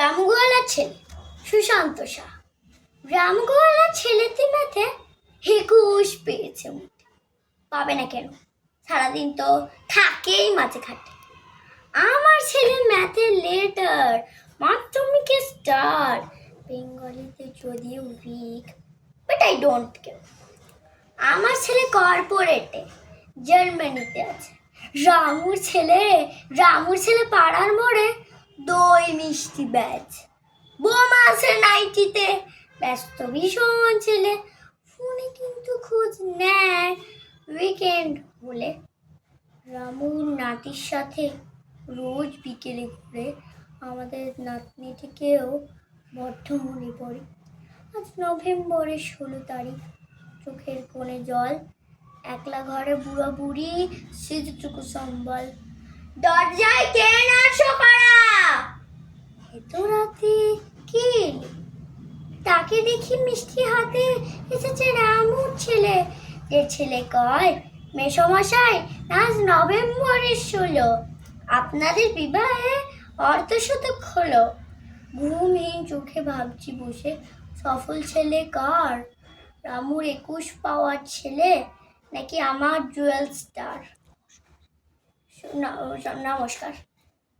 রামগোয়ালার ছেলে সুশান্ত শাহ। রামগোয়ালার ছেলেতে ম্যাথে 21 পেয়েছে। পাবে না কেন? সারাদিন তো থাকেই মাঝে ঘাটে। আমার ছেলে ম্যাথে লেটার, মাধ্যমিকে স্টার, বেঙ্গলিতে যদিও weak, but I don't care. আমার ছেলে কর্পোরেটে জার্মানিতে আছে। রামুর ছেলে পাড়ার মোড়ে দই মিষ্টি ব্যাচ। বোমা আছে নাইটিতে, ব্যস্ত ভীষণ ছেলে, ফোনে কিন্তু খোঁজ নেয় উইকেন্ড হলে। রামুর নাতির সাথে রোজ বিকেলে ঘুরে আমাদের নাতনিটিকেও বড্ড মনে পড়ে। আজ নভেম্বরের 16 তারিখ, চোখের কোণে জল, একলা ঘরে বুড়া বুড়ি, সেজেটুকু সম্বল। দরজায় কে নাচো পাড়া? এত রাতে কে? তাকে দেখি মিষ্টি হাতে এসেছে রামুর ছেলে। যে ছেলে কয়, মেসোমশাই আজ নভেম্বরের 16, আপনাদের বিবাহে অর্ধশতক হলো। ঘুমহীন চোখে ভাবছি বসে, সফল ছেলে কার? রামুর 21 পাওয়ার ছেলে নাকি আমার জুয়েল স্টার? নমস্কার।